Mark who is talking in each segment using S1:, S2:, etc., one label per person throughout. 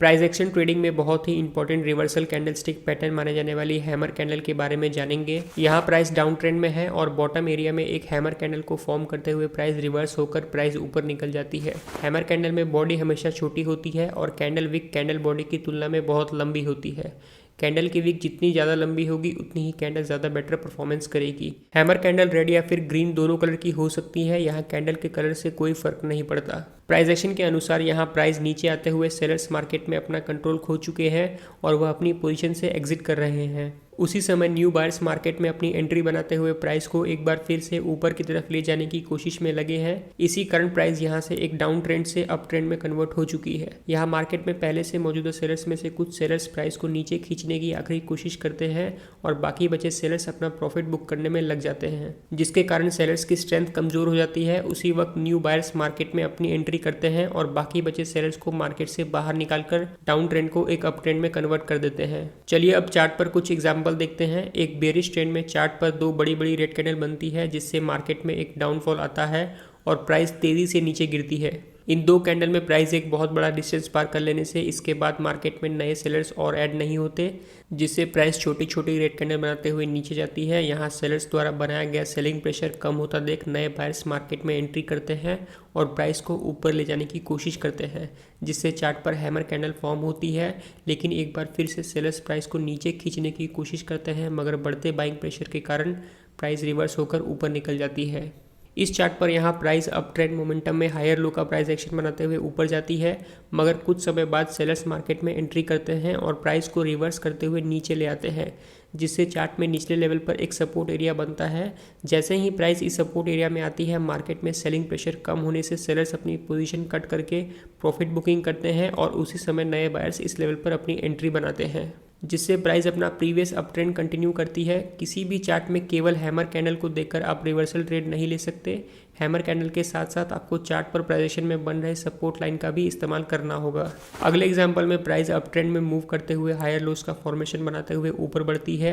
S1: Price action trading में बहुत ही important reversal candlestick pattern माने जाने वाली हैमर कैंडल के बारे में जानेंगे। यहाँ प्राइस डाउन ट्रेंड में है और बॉटम एरिया में एक हैमर कैंडल को फॉर्म करते हुए प्राइस रिवर्स होकर प्राइस ऊपर निकल जाती है। हैमर कैंडल में बॉडी हमेशा छोटी होती है और कैंडल विक कैंडल बॉडी की तुलना में बहुत लंबी होती है। कैंडल की विक जितनी ज़्यादा लंबी होगी उतनी ही कैंडल ज़्यादा बेटर परफॉर्मेंस करेगी। हैमर कैंडल रेड या फिर ग्रीन दोनों कलर की हो सकती है, यहाँ कैंडल के कलर से कोई फर्क नहीं पड़ता। प्राइस एक्शन के अनुसार यहाँ प्राइस नीचे आते हुए सेलर्स मार्केट में अपना कंट्रोल खो चुके हैं और वह अपनी पोजीशन से एग्जिट कर रहे हैं। उसी समय न्यू बायर्स मार्केट में अपनी एंट्री बनाते हुए प्राइस को एक बार फिर से ऊपर की तरफ ले जाने की कोशिश में लगे हैं। इसी कारण प्राइस यहाँ से एक डाउन ट्रेंड से अप ट्रेंड में कन्वर्ट हो चुकी है। यहाँ मार्केट में पहले से मौजूदा सेलर्स में से कुछ सेलर्स प्राइस को नीचे खींचने की आखिरी कोशिश करते हैं और बाकी बचे सेलर्स अपना प्रॉफिट बुक करने में लग जाते हैं, जिसके कारण सेलर्स की स्ट्रेंथ कमजोर हो जाती है। उसी वक्त न्यू बायर्स मार्केट में अपनी एंट्री करते हैं और बाकी बचे सेलर्स को मार्केट से बाहर निकालकर डाउन ट्रेंड को एक अप ट्रेंड में कन्वर्ट कर देते हैं। चलिए अब चार्ट पर कुछ एग्जाम्पल देखते हैं। एक बेरिश ट्रेंड में चार्ट पर दो बड़ी बड़ी रेड कैंडल बनती है, जिससे मार्केट में एक डाउनफॉल आता है और प्राइस तेजी से नीचे गिरती है। इन दो कैंडल में प्राइस एक बहुत बड़ा डिस्टेंस पार कर लेने से इसके बाद मार्केट में नए सेलर्स और ऐड नहीं होते, जिससे प्राइस छोटी छोटी रेड कैंडल बनाते हुए नीचे जाती है। यहाँ सेलर्स द्वारा बनाया गया सेलिंग प्रेशर कम होता देख नए बायर्स मार्केट में एंट्री करते हैं और प्राइस को ऊपर ले जाने की कोशिश करते हैं, जिससे चार्ट पर हैमर कैंडल फॉर्म होती है। लेकिन एक बार फिर से सेलर्स प्राइस को नीचे खींचने की कोशिश करते हैं, मगर बढ़ते बाइंग प्रेशर के कारण प्राइस रिवर्स होकर ऊपर निकल जाती है। इस चार्ट पर यहाँ प्राइस अप ट्रेंड मोमेंटम में हायर लो का प्राइस एक्शन बनाते हुए ऊपर जाती है, मगर कुछ समय बाद सेलर्स मार्केट में एंट्री करते हैं और प्राइस को रिवर्स करते हुए नीचे ले आते हैं, जिससे चार्ट में निचले लेवल पर एक सपोर्ट एरिया बनता है। जैसे ही प्राइस इस सपोर्ट एरिया में आती है, मार्केट में सेलिंग प्रेशर कम होने से सेलर्स अपनी पोजीशन कट करके प्रॉफिट बुकिंग करते हैं और उसी समय नए बायर्स इस लेवल पर अपनी एंट्री बनाते हैं, जिससे प्राइस अपना प्रीवियस अप ट्रेंड कंटिन्यू करती है। किसी भी चार्ट में केवल हैमर कैंडल को देखकर आप रिवर्सल ट्रेड नहीं ले सकते। हैमर कैंडल के साथ साथ आपको चार्ट पर प्राइजेशन में बन रहे सपोर्ट लाइन का भी इस्तेमाल करना होगा। अगले एग्जांपल में प्राइस अप ट्रेंड में मूव करते हुए हायर लोस का फॉर्मेशन बनाते हुए ऊपर बढ़ती है।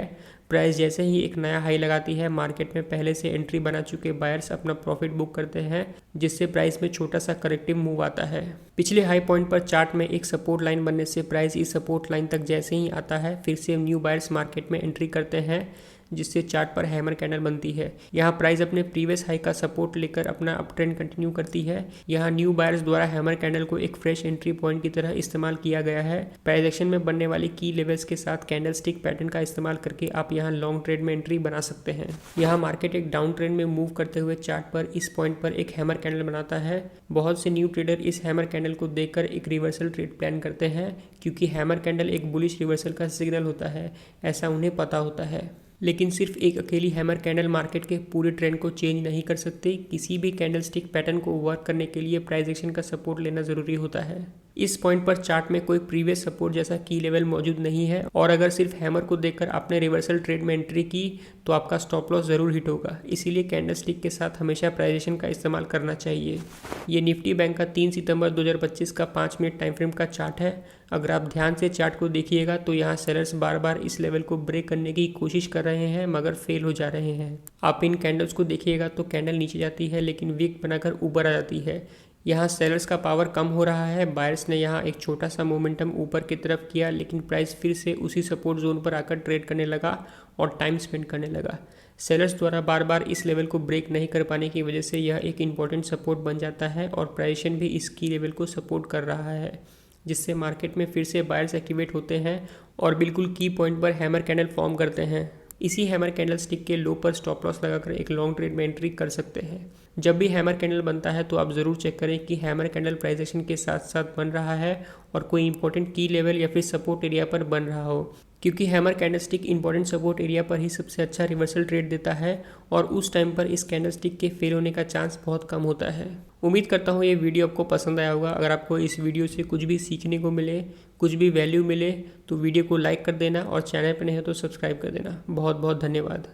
S1: प्राइस जैसे ही एक नया हाई लगाती है, मार्केट में पहले से एंट्री बना चुके बायर्स अपना प्रॉफिट बुक करते हैं, जिससे प्राइस में छोटा सा करेक्टिव मूव आता है। पिछले हाई पॉइंट पर चार्ट में एक सपोर्ट लाइन बनने से प्राइस इस सपोर्ट लाइन तक जैसे ही आता है, फिर से न्यू बायर्स मार्केट में एंट्री करते हैं, जिससे चार्ट पर हैमर कैंडल बनती है। यहाँ प्राइस अपने प्रीवियस हाई का सपोर्ट लेकर अपना अप ट्रेंड कंटिन्यू करती है। यहाँ न्यू बायर्स द्वारा हैमर कैंडल को एक फ्रेश एंट्री पॉइंट की तरह इस्तेमाल किया गया है। प्राइस एक्शन में बनने वाली की लेवल्स के साथ कैंडल स्टिक पैटर्न का इस्तेमाल करके आप यहाँ लॉन्ग ट्रेड में एंट्री बना सकते हैं। यहाँ मार्केट एक डाउन ट्रेंड में मूव करते हुए चार्ट पर इस पॉइंट पर एक हैमर कैंडल बनाता है। बहुत से न्यू ट्रेडर इस हैमर कैंडल को देखकर एक रिवर्सल ट्रेड प्लान करते हैं, क्योंकि हैमर कैंडल एक बुलिश रिवर्सल का सिग्नल होता है, ऐसा उन्हें पता होता है। लेकिन सिर्फ एक अकेली हैमर कैंडल मार्केट के पूरे ट्रेंड को चेंज नहीं कर सकते। किसी भी कैंडल स्टिक पैटर्न को वर्क करने के लिए प्राइस एक्शन का सपोर्ट लेना जरूरी होता है। इस पॉइंट पर चार्ट में कोई प्रीवियस सपोर्ट जैसा की लेवल मौजूद नहीं है और अगर सिर्फ हैमर को देखकर आपने रिवर्सल ट्रेड में एंट्री की तो आपका स्टॉप लॉस जरूर हिट होगा। इसीलिए कैंडल स्टिक के साथ हमेशा प्राइस एक्शन का इस्तेमाल करना चाहिए। ये निफ्टी बैंक का 3 सितंबर 2025 का 5 मिनट टाइम फ्रेम का चार्ट है। अगर आप ध्यान से चार्ट को देखिएगा तो यहाँ सेलर्स बार बार इस लेवल को ब्रेक करने की कोशिश कर रहे हैं, मगर फेल हो जा रहे हैं। आप इन कैंडल्स को देखिएगा तो कैंडल नीचे जाती है लेकिन विक बनाकर ऊपर आ जाती है। यहाँ सेलर्स का पावर कम हो रहा है। बायर्स ने यहाँ एक छोटा सा मोमेंटम ऊपर की तरफ किया, लेकिन प्राइस फिर से उसी सपोर्ट जोन पर आकर ट्रेड करने लगा और टाइम स्पेंड करने लगा। सेलर्स द्वारा बार बार इस लेवल को ब्रेक नहीं कर पाने की वजह से यह एक इम्पॉर्टेंट सपोर्ट बन जाता है और प्राइसेशन भी इस की लेवल को सपोर्ट कर रहा है, जिससे मार्केट में फिर से बायर्स एक्टिवेट होते हैं और बिल्कुल की पॉइंट पर हैमर कैंडल फॉर्म करते हैं। इसी हैमर कैंडल स्टिक के लो पर स्टॉप लॉस लगाकर एक लॉन्ग ट्रेड में एंट्री कर सकते हैं। जब भी हैमर कैंडल बनता है तो आप ज़रूर चेक करें कि हैमर कैंडल प्राइस एक्शन के साथ साथ बन रहा है और कोई इंपॉर्टेंट की लेवल या फिर सपोर्ट एरिया पर बन रहा हो, क्योंकि hammer candle stick important support area पर ही सबसे अच्छा रिवर्सल ट्रेड देता है और उस टाइम पर इस कैंडल स्टिक के फेल होने का चांस बहुत कम होता है। उम्मीद करता हूँ ये वीडियो आपको पसंद आया होगा। अगर आपको इस वीडियो से कुछ भी सीखने को मिले, कुछ भी वैल्यू मिले तो वीडियो को लाइक कर देना और चैनल पर नहीं हो तो सब्सक्राइब कर देना। बहुत बहुत धन्यवाद।